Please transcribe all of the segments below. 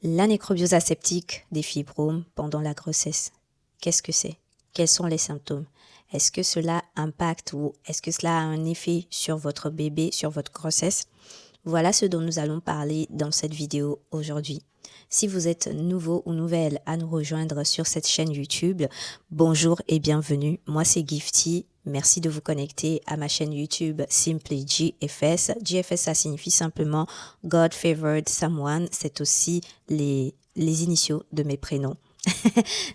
La nécrobiose aseptique des fibromes pendant la grossesse, qu'est-ce que c'est? Quels sont les symptômes? Est-ce que cela impacte ou est-ce que cela a un effet sur votre bébé, sur votre grossesse? Voilà ce dont nous allons parler dans cette vidéo aujourd'hui. Si vous êtes nouveau ou nouvelle à nous rejoindre sur cette chaîne YouTube, bonjour et bienvenue. Moi c'est Gifty. Merci de vous connecter à ma chaîne YouTube Simply GFS. GFS, ça signifie simplement God Favored Someone. C'est aussi les initiaux de mes prénoms.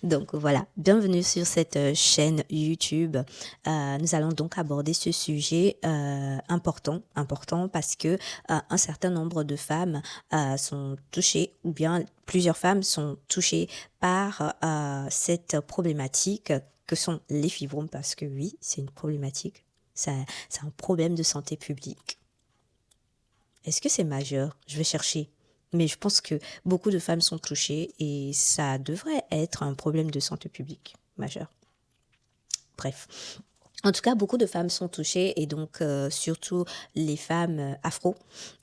Donc voilà, bienvenue sur cette chaîne YouTube. Nous allons donc aborder ce sujet important parce que un certain nombre de femmes sont touchées, ou bien plusieurs femmes sont touchées par cette problématique que sont les fibromes, parce que oui, c'est une problématique, c'est un problème de santé publique. Est-ce que c'est majeur? Je vais chercher. Mais je pense que beaucoup de femmes sont touchées et ça devrait être un problème de santé publique majeur. Bref. En tout cas, beaucoup de femmes sont touchées et donc surtout les femmes afro.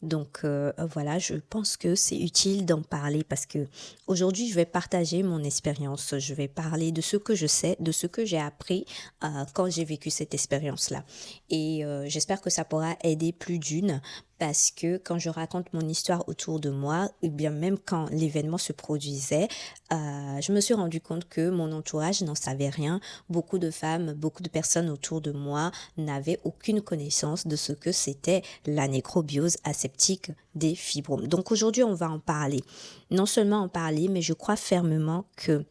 Donc voilà, je pense que c'est utile d'en parler parce que aujourd'hui, je vais partager mon expérience. Je vais parler de ce que je sais, de ce que j'ai appris quand j'ai vécu cette expérience-là. Et j'espère que ça pourra aider plus d'une. Parce que quand je raconte mon histoire autour de moi, ou bien même quand l'événement se produisait, je me suis rendu compte que mon entourage n'en savait rien. Beaucoup de femmes, beaucoup de personnes autour de moi n'avaient aucune connaissance de ce que c'était la nécrobiose aseptique des fibromes. Donc aujourd'hui, on va en parler. Non seulement en parler, mais je crois fermement que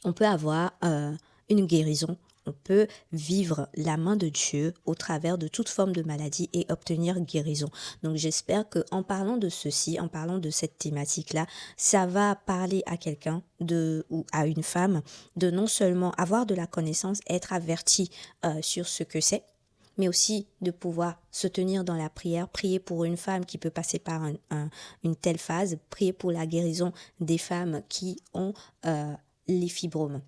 on peut avoir une guérison. On peut vivre la main de Dieu au travers de toute forme de maladie et obtenir guérison. Donc j'espère qu'en parlant de ceci, en parlant de cette thématique-là, ça va parler à quelqu'un ou à une femme de non seulement avoir de la connaissance, être averti sur ce que c'est, mais aussi de pouvoir se tenir dans la prière, prier pour une femme qui peut passer par une telle phase, prier pour la guérison des femmes qui ont les fibromes.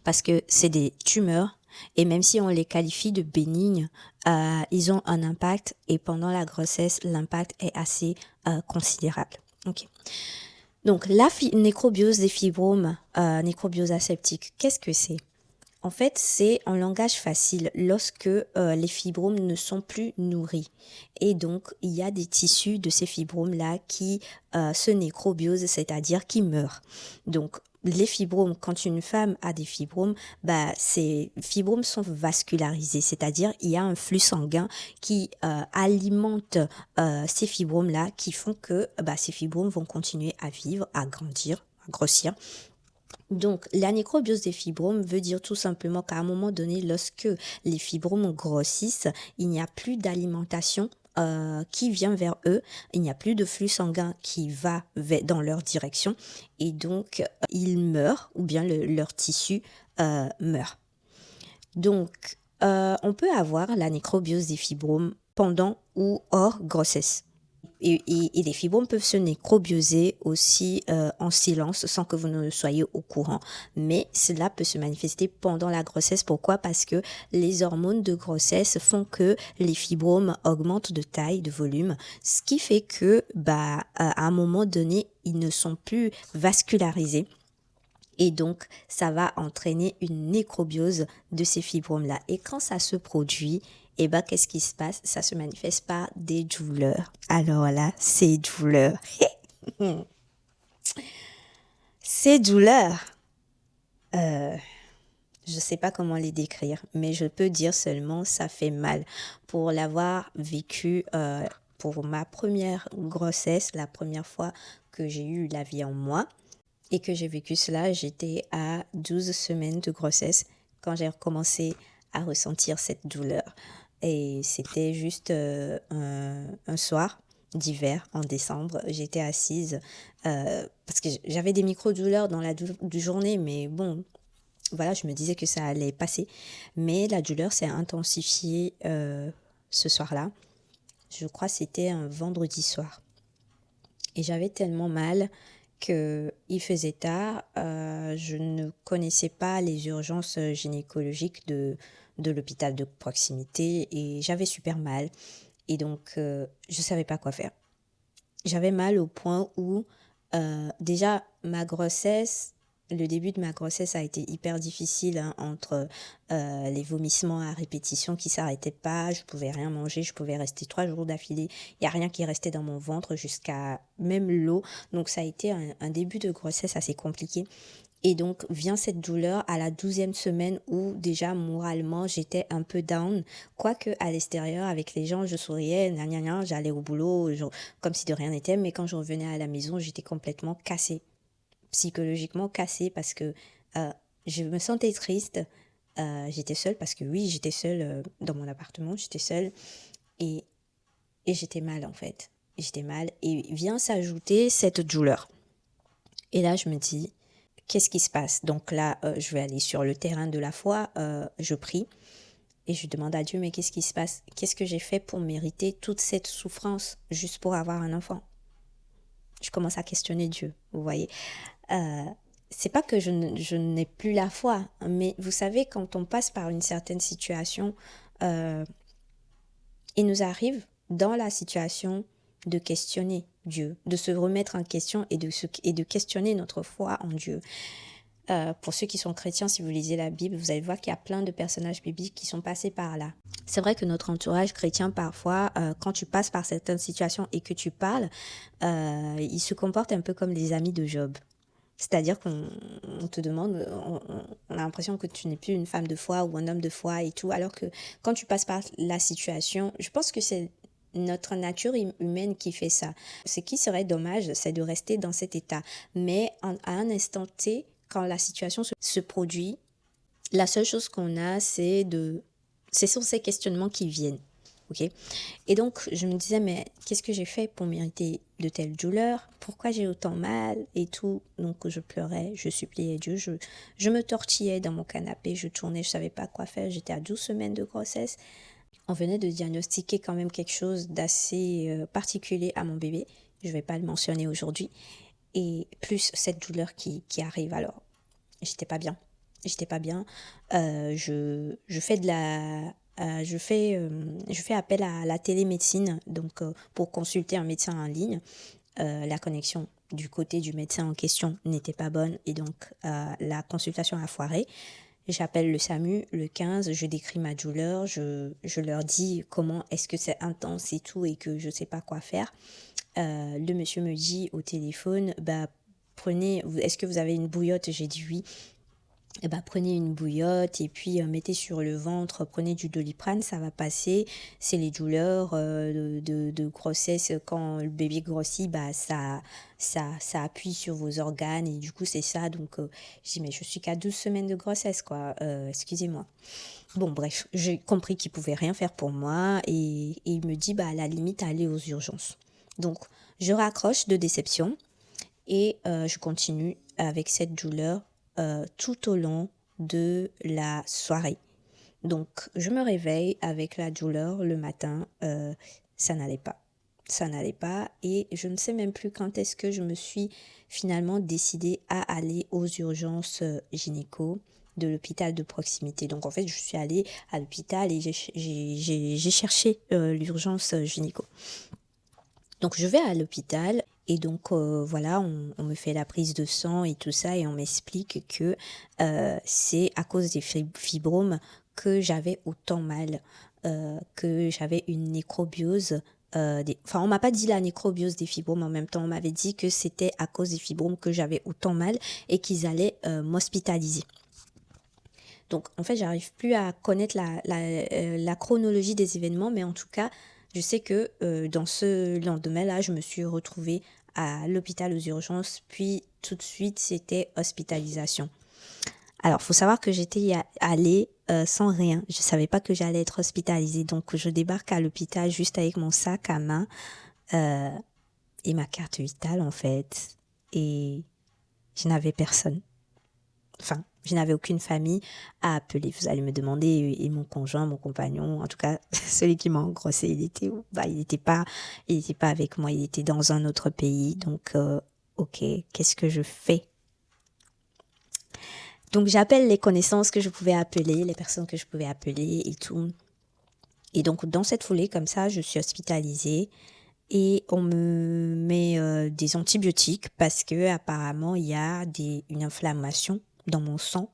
Parce que c'est des tumeurs et même si on les qualifie de bénignes, ils ont un impact et pendant la grossesse, l'impact est assez considérable. Okay. Donc la nécrobiose des fibromes, nécrobiose aseptique, qu'est-ce que c'est? En fait, c'est en langage facile lorsque les fibromes ne sont plus nourris. Et donc, il y a des tissus de ces fibromes-là qui se nécrobiosent, c'est-à-dire qui meurent. Donc, les fibromes, quand une femme a des fibromes, ces fibromes sont vascularisés, c'est-à-dire il y a un flux sanguin qui alimente ces fibromes-là, qui font que ces fibromes vont continuer à vivre, à grandir, à grossir. Donc, la nécrobiose des fibromes veut dire tout simplement qu'à un moment donné, lorsque les fibromes grossissent, il n'y a plus d'alimentation qui vient vers eux, il n'y a plus de flux sanguin qui va dans leur direction et donc ils meurent ou bien leur tissu meurt. Donc, on peut avoir la nécrobiose des fibromes pendant ou hors grossesse. Et les fibromes peuvent se nécrobioser aussi en silence sans que vous ne soyez au courant. Mais cela peut se manifester pendant la grossesse. Pourquoi? Parce que les hormones de grossesse font que les fibromes augmentent de taille, de volume, ce qui fait que à un moment donné, ils ne sont plus vascularisés. Et donc, ça va entraîner une nécrobiose de ces fibromes-là. Et quand ça se produit, qu'est-ce qui se passe? Ça se manifeste par des douleurs. Alors là, ces douleurs. Ces douleurs, je ne sais pas comment les décrire, mais je peux dire seulement ça fait mal. Pour l'avoir vécu pour ma première grossesse, la première fois que j'ai eu la vie en moi, et que j'ai vécu cela, j'étais à 12 semaines de grossesse quand j'ai recommencé à ressentir cette douleur. Et c'était juste un soir d'hiver en décembre. J'étais assise parce que j'avais des micro-douleurs dans la journée, mais bon, voilà, je me disais que ça allait passer. Mais la douleur s'est intensifiée ce soir-là. Je crois que c'était un vendredi soir. Et j'avais tellement mal qu'il faisait tard, je ne connaissais pas les urgences gynécologiques de l'hôpital de proximité et j'avais super mal et donc je ne savais pas quoi faire. J'avais mal au point où Déjà, ma grossesse, le début de ma grossesse a été hyper difficile, hein, entre les vomissements à répétition qui s'arrêtaient pas, je pouvais rien manger, je pouvais rester 3 jours d'affilée, il n'y a rien qui restait dans mon ventre jusqu'à même l'eau. Donc ça a été un début de grossesse assez compliqué. Et donc vient cette douleur à la 12e semaine où déjà moralement j'étais un peu down, quoique à l'extérieur avec les gens je souriais, gna gna gna, j'allais au boulot comme si de rien n'était, mais quand je revenais à la maison j'étais complètement cassée, psychologiquement cassée parce que euh, je me sentais triste, j'étais seule parce que oui j'étais seule dans mon appartement, j'étais seule et, et j'étais mal en fait, j'étais mal et vient s'ajouter cette douleur. Et là je me dis qu'est-ce qui se passe? Donc là, je vais aller sur le terrain de la foi, je prie et je demande à Dieu, mais qu'est-ce qui se passe? Qu'est-ce que j'ai fait pour mériter toute cette souffrance juste pour avoir un enfant? Je commence à questionner Dieu, vous voyez. Euh, c'est pas que je n'ai plus la foi, mais vous savez, quand on passe par une certaine situation, euh, il nous arrive dans la situation de questionner Dieu, de se remettre en question et de questionner notre foi en Dieu. Pour ceux qui sont chrétiens, si vous lisez la Bible, vous allez voir qu'il y a plein de personnages bibliques qui sont passés par là. C'est vrai que notre entourage chrétien, parfois, quand tu passes par certaines situations et que tu parles, ils se comportent un peu comme les amis de Job. C'est-à-dire qu'on te demande, on a l'impression que tu n'es plus une femme de foi ou un homme de foi et tout, alors que quand tu passes par la situation, je pense que c'est notre nature humaine qui fait ça. Ce qui serait dommage, c'est de rester dans cet état. Mais à un instant T, quand la situation se produit, la seule chose qu'on a, c'est sur ces questionnements qui viennent. Ok. Et donc, je me disais, mais qu'est-ce que j'ai fait pour mériter de telles douleurs? Pourquoi j'ai autant mal et tout? Donc, je pleurais, je suppliais Dieu, je me tortillais dans mon canapé, je tournais, je savais pas quoi faire. J'étais à 12 semaines de grossesse. On venait de diagnostiquer quand même quelque chose d'assez particulier à mon bébé. Je vais pas le mentionner aujourd'hui. Et plus cette douleur qui arrive. Alors, j'étais pas bien. J'étais pas bien. Je fais de la je fais appel à la télémédecine donc pour consulter un médecin en ligne. La connexion du côté du médecin en question n'était pas bonne et donc la consultation a foiré. J'appelle le SAMU le 15, je décris ma douleur, je leur dis comment est-ce que c'est intense et tout et que je sais pas quoi faire. Le monsieur me dit au téléphone, bah prenez, est-ce que vous avez une bouillotte? J'ai dit oui. Eh ben, prenez une bouillotte et puis mettez sur le ventre, prenez du Doliprane, ça va passer. C'est les douleurs de grossesse. Quand le bébé grossit, bah, ça appuie sur vos organes et du coup, c'est ça. Donc, je dis, mais je suis qu'à 12 semaines de grossesse, quoi. Excusez-moi. Bon, bref, j'ai compris qu'il pouvait rien faire pour moi et il me dit, bah, à la limite, aller aux urgences. Donc, je raccroche de déception et je continue avec cette douleur tout au long de la soirée. Donc, je me réveille avec la douleur le matin. Ça n'allait pas. Ça n'allait pas. Et je ne sais même plus quand est-ce que je me suis finalement décidée à aller aux urgences gynéco de l'hôpital de proximité. Donc, en fait, je suis allée à l'hôpital et j'ai cherché l'urgence gynéco. Donc je vais à l'hôpital et donc voilà, on me fait la prise de sang et tout ça et on m'explique que c'est à cause des fibromes que j'avais autant mal, que j'avais une nécrobiose. Enfin, on m'a pas dit la nécrobiose des fibromes en même temps, on m'avait dit que c'était à cause des fibromes que j'avais autant mal et qu'ils allaient m'hospitaliser. Donc, en fait, j'arrive plus à connaître la chronologie des événements, mais en tout cas, je sais que dans ce lendemain-là, je me suis retrouvée à l'hôpital aux urgences, puis tout de suite, c'était hospitalisation. Alors, faut savoir que j'étais allée sans rien. Je savais pas que j'allais être hospitalisée, donc je débarque à l'hôpital juste avec mon sac à main et ma carte vitale, en fait. Et je n'avais personne. Enfin, je n'avais aucune famille à appeler. Vous allez me demander, et mon conjoint, mon compagnon, en tout cas, celui qui m'a engrossé, il était pas avec moi, il était dans un autre pays. Donc, ok, qu'est-ce que je fais? Donc, j'appelle les connaissances que je pouvais appeler, les personnes que je pouvais appeler et tout. Et donc, dans cette foulée, comme ça, je suis hospitalisée. et on me met des antibiotiques parce que apparemment il y a une inflammation dans mon sang.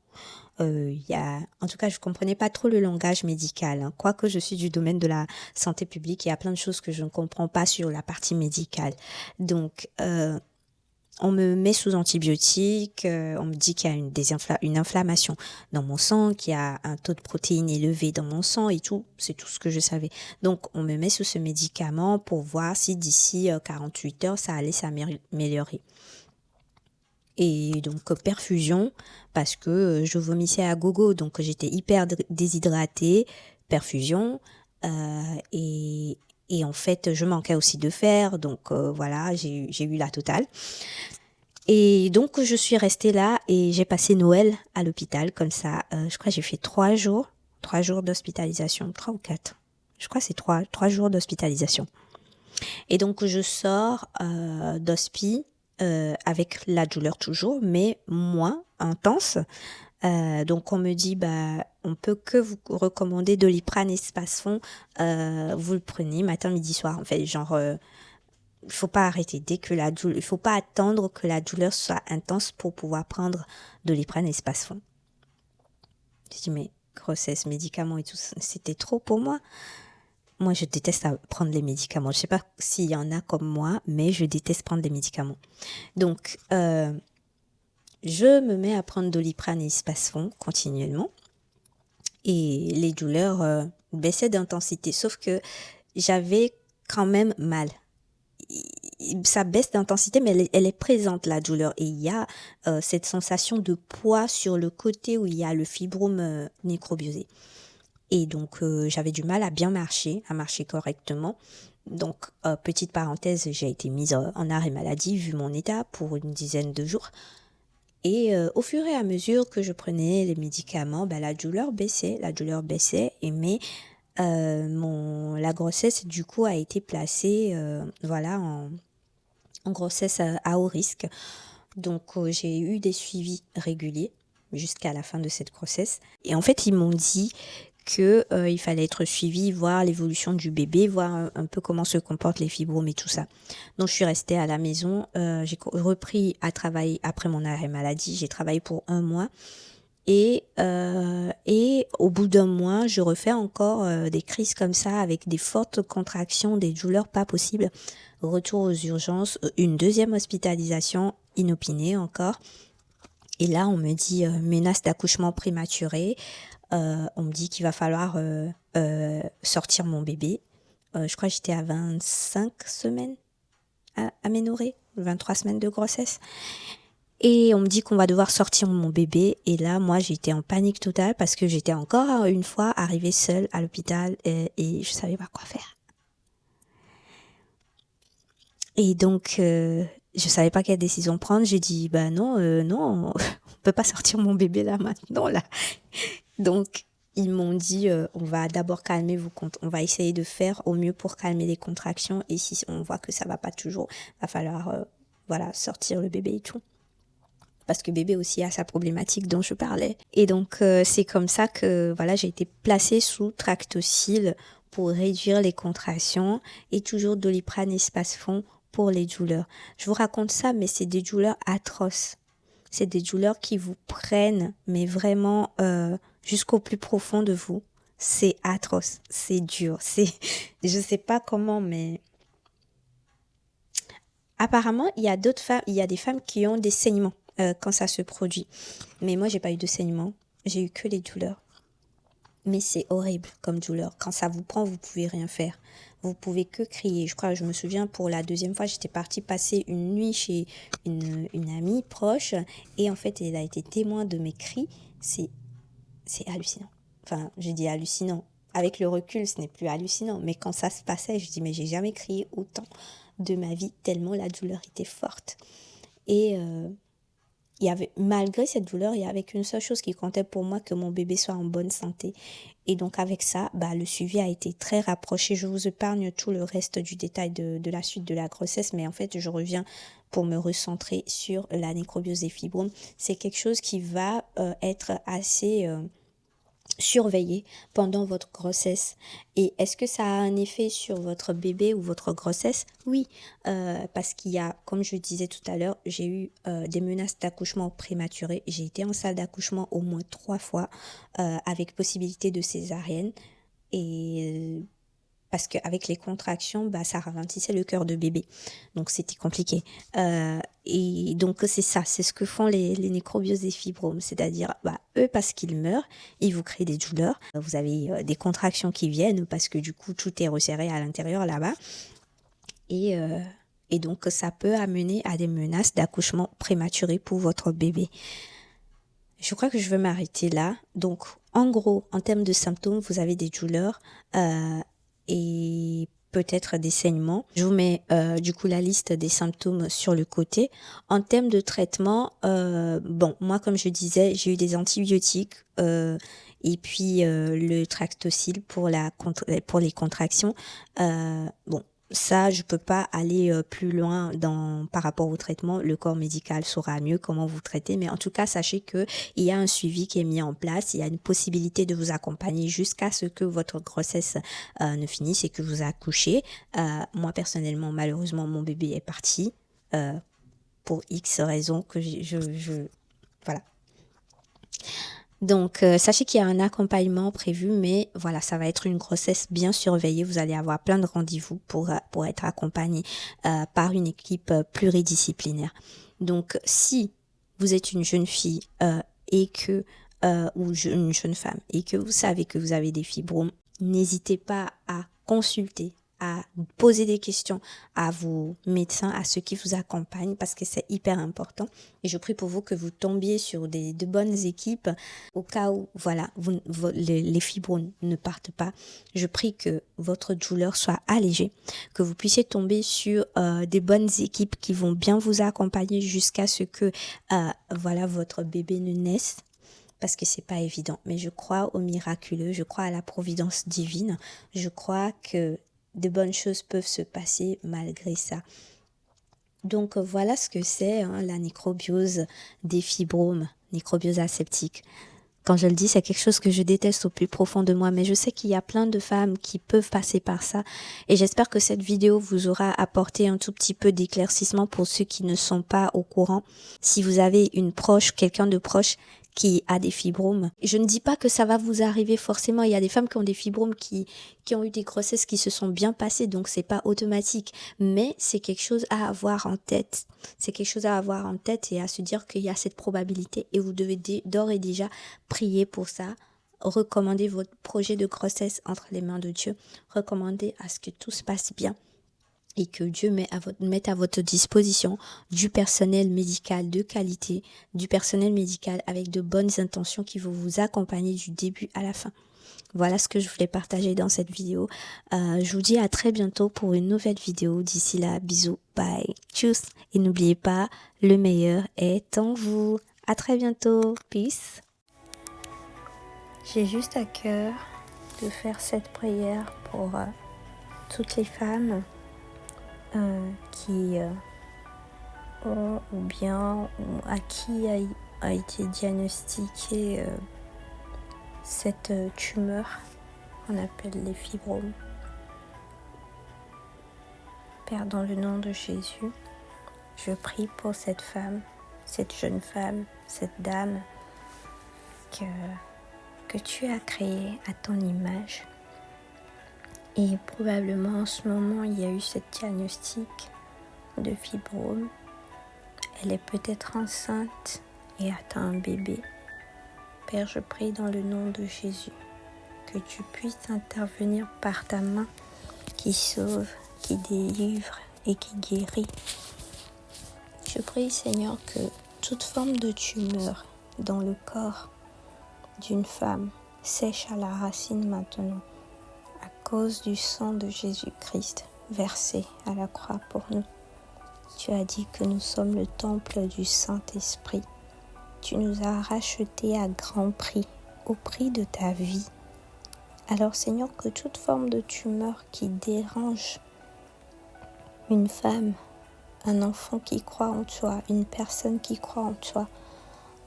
En tout cas, je comprenais pas trop le langage médical, hein. Quoique je suis du domaine de la santé publique, il y a plein de choses que je ne comprends pas sur la partie médicale. Donc, on me met sous antibiotiques, on me dit qu'il y a une inflammation dans mon sang, qu'il y a un taux de protéines élevé dans mon sang et tout. C'est tout ce que je savais. Donc, on me met sous ce médicament pour voir si d'ici 48 heures, ça allait s'améliorer. Et donc perfusion parce que je vomissais à gogo, donc j'étais hyper déshydratée, perfusion et en fait je manquais aussi de fer, donc voilà, j'ai eu la totale. Et donc je suis restée là et j'ai passé Noël à l'hôpital comme ça. Je crois que j'ai fait 3 jours d'hospitalisation, 3 ou 4. Je crois que c'est 3 jours d'hospitalisation. Et donc je sors d'hospi avec la douleur toujours, mais moins intense. Donc on me dit on peut que vous recommander Doliprane et Spasfon. Vous le prenez matin, midi, soir. En fait, genre il faut pas arrêter il faut pas attendre que la douleur soit intense pour pouvoir prendre Doliprane et Spasfon. Je dis mais grossesse, médicaments et tout, c'était trop pour moi. Moi, je déteste prendre les médicaments. Je sais pas s'il y en a comme moi, mais je déteste prendre les médicaments. Donc, je me mets à prendre Doliprane et Spasfon continuellement. Et les douleurs baissaient d'intensité. Sauf que j'avais quand même mal. Ça baisse d'intensité, mais elle est présente, la douleur. Et il y a cette sensation de poids sur le côté où il y a le fibrome nécrobiosé. Et donc, j'avais du mal à bien marcher, à marcher correctement. Donc, petite parenthèse, j'ai été mise en arrêt maladie vu mon état pour une dizaine de jours. Et au fur et à mesure que je prenais les médicaments, la douleur baissait, mais la grossesse, du coup, a été placée en grossesse à haut risque. Donc, j'ai eu des suivis réguliers jusqu'à la fin de cette grossesse. Et en fait, ils m'ont dit que il fallait être suivi, voir l'évolution du bébé, voir un peu comment se comportent les fibromes et tout ça. Donc je suis restée à la maison, j'ai repris à travailler après mon arrêt maladie, j'ai travaillé pour 1 mois et au bout d'1 mois, je refais encore des crises comme ça avec des fortes contractions, des douleurs pas possibles. Retour aux urgences, une deuxième hospitalisation inopinée encore. Et là, on me dit menace d'accouchement prématuré. On me dit qu'il va falloir sortir mon bébé. Je crois que j'étais à 25 semaines aménorrhée, 23 semaines de grossesse. Et on me dit qu'on va devoir sortir mon bébé. Et là, moi, j'étais en panique totale parce que j'étais encore une fois arrivée seule à l'hôpital et je savais pas quoi faire. Et donc, je savais pas quelle décision prendre. J'ai dit, non, on peut pas sortir mon bébé là maintenant, là. Donc, ils m'ont dit, on va d'abord calmer on va essayer de faire au mieux pour calmer les contractions. Et si on voit que ça va pas toujours, va falloir, sortir le bébé et tout. Parce que bébé aussi a sa problématique dont je parlais. Et donc, c'est comme ça que, j'ai été placée sous Tractocil pour réduire les contractions et toujours Doliprane et Spasfon pour les douleurs. Je vous raconte ça, mais c'est des douleurs atroces. C'est des douleurs qui vous prennent, mais vraiment jusqu'au plus profond de vous. C'est atroce, c'est dur, je sais pas comment, mais apparemment il y a des femmes qui ont des saignements quand ça se produit. Mais moi j'ai pas eu de saignements, j'ai eu que les douleurs. Mais c'est horrible comme douleur. Quand ça vous prend, vous pouvez rien faire. Vous pouvez que crier. Je me souviens pour la 2e fois, j'étais partie passer une nuit chez une amie proche. Et en fait, elle a été témoin de mes cris. C'est hallucinant. Enfin, j'ai dit hallucinant. Avec le recul, ce n'est plus hallucinant. Mais quand ça se passait, je dis, mais j'ai jamais crié autant de ma vie, tellement la douleur était forte. Et malgré cette douleur, il y avait qu'une seule chose qui comptait pour moi, que mon bébé soit en bonne santé. Et donc avec ça, le suivi a été très rapproché. Je vous épargne tout le reste du détail de la suite de la grossesse, mais en fait, je reviens pour me recentrer sur la nécrobiose des fibromes. C'est quelque chose qui va être assez surveiller pendant votre grossesse. Et est-ce que ça a un effet sur votre bébé ou votre grossesse? Oui, parce qu'il y a, comme je disais tout à l'heure, j'ai eu des menaces d'accouchement prématuré. J'ai été en salle d'accouchement au moins 3 fois avec possibilité de césarienne. Et parce qu'avec les contractions, ça ralentissait le cœur de bébé. Donc, c'était compliqué. Et donc, c'est ça, c'est ce que font les nécrobioses des fibromes. C'est-à-dire, eux, parce qu'ils meurent, ils vous créent des douleurs. Vous avez des contractions qui viennent parce que du coup, tout est resserré à l'intérieur là-bas. Et donc, ça peut amener à des menaces d'accouchement prématuré pour votre bébé. Je crois que je vais m'arrêter là. Donc, en gros, en termes de symptômes, vous avez des douleurs et peut-être des saignements. Je vous mets du coup la liste des symptômes sur le côté. En termes de traitement, moi comme je disais, j'ai eu des antibiotiques et puis le Tractocil pour les contractions. Ça, je peux pas aller plus loin par rapport au traitement. Le corps médical saura mieux comment vous traiter. Mais en tout cas, sachez que il y a un suivi qui est mis en place. Il y a une possibilité de vous accompagner jusqu'à ce que votre grossesse ne finisse et que vous accouchez. Moi, personnellement, malheureusement, mon bébé est parti pour X raisons que voilà. Donc, sachez qu'il y a un accompagnement prévu, mais voilà, ça va être une grossesse bien surveillée. Vous allez avoir plein de rendez-vous pour être accompagné par une équipe pluridisciplinaire. Donc, si vous êtes une jeune fille et que ou une jeune femme et que vous savez que vous avez des fibromes, n'hésitez pas à consulter, à poser des questions à vos médecins, à ceux qui vous accompagnent, parce que c'est hyper important. Et je prie pour vous que vous tombiez sur de bonnes équipes au cas où, voilà, les fibromes ne partent pas. Je prie que votre douleur soit allégée, que vous puissiez tomber sur des bonnes équipes qui vont bien vous accompagner jusqu'à ce que, votre bébé ne naisse. Parce que c'est pas évident, mais je crois au miraculeux, je crois à la providence divine, je crois que de bonnes choses peuvent se passer malgré ça. Donc voilà ce que c'est la nécrobiose des fibromes, nécrobiose aseptique. Quand je le dis, c'est quelque chose que je déteste au plus profond de moi, mais je sais qu'il y a plein de femmes qui peuvent passer par ça. Et j'espère que cette vidéo vous aura apporté un tout petit peu d'éclaircissement pour ceux qui ne sont pas au courant. Si vous avez une proche, quelqu'un de proche qui a des fibromes. Je ne dis pas que ça va vous arriver forcément. Il y a des femmes qui ont des fibromes qui ont eu des grossesses qui se sont bien passées, donc c'est pas automatique. Mais c'est quelque chose à avoir en tête. C'est quelque chose à avoir en tête et à se dire qu'il y a cette probabilité et vous devez d'ores et déjà prier pour ça. Recommandez votre projet de grossesse entre les mains de Dieu. Recommandez à ce que tout se passe bien. Et que Dieu mette à votre disposition du personnel médical de qualité, du personnel médical avec de bonnes intentions qui vont vous accompagner du début à la fin. Voilà ce que je voulais partager dans cette vidéo. Je vous dis à très bientôt pour une nouvelle vidéo. D'ici là, bisous, bye, tchuss. Et n'oubliez pas, le meilleur est en vous. À très bientôt, peace. J'ai juste à cœur de faire cette prière pour toutes les femmes qui ont ou bien à qui a été diagnostiquée cette tumeur qu'on appelle les fibromes. Père, dans le nom de Jésus, je prie pour cette femme, cette jeune femme, cette dame que tu as créée à ton image. Et probablement en ce moment, il y a eu ce diagnostic de fibrome. Elle est peut-être enceinte et attend un bébé. Père, je prie dans le nom de Jésus que tu puisses intervenir par ta main qui sauve, qui délivre et qui guérit. Je prie, Seigneur, que toute forme de tumeur dans le corps d'une femme sèche à la racine maintenant, à cause du sang de Jésus-Christ versé à la croix pour nous. Tu as dit que nous sommes le temple du Saint-Esprit. Tu nous as rachetés à grand prix, au prix de ta vie. Alors Seigneur, que toute forme de tumeur qui dérange une femme, un enfant qui croit en toi, une personne qui croit en toi,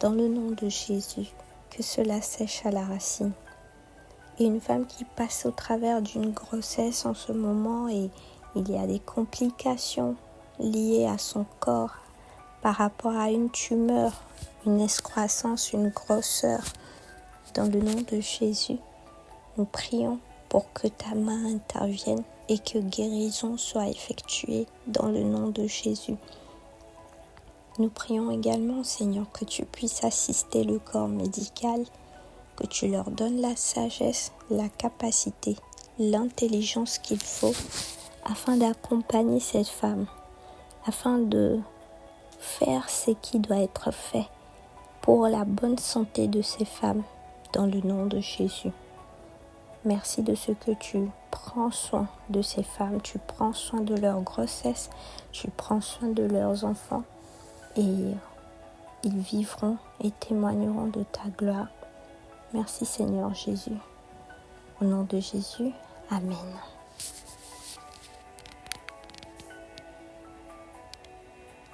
dans le nom de Jésus, que cela sèche à la racine. et une femme qui passe au travers d'une grossesse en ce moment et il y a des complications liées à son corps par rapport à une tumeur, une excroissance, une grosseur. Dans le nom de Jésus, nous prions pour que ta main intervienne et que guérison soit effectuée dans le nom de Jésus. Nous prions également, Seigneur, que tu puisses assister le corps médical, que tu leur donnes la sagesse, la capacité, l'intelligence qu'il faut afin d'accompagner cette femme, afin de faire ce qui doit être fait pour la bonne santé de ces femmes, dans le nom de Jésus. Merci de ce que tu prends soin de ces femmes, tu prends soin de leur grossesse, tu prends soin de leurs enfants et ils vivront et témoigneront de ta gloire. Merci Seigneur Jésus. Au nom de Jésus, Amen.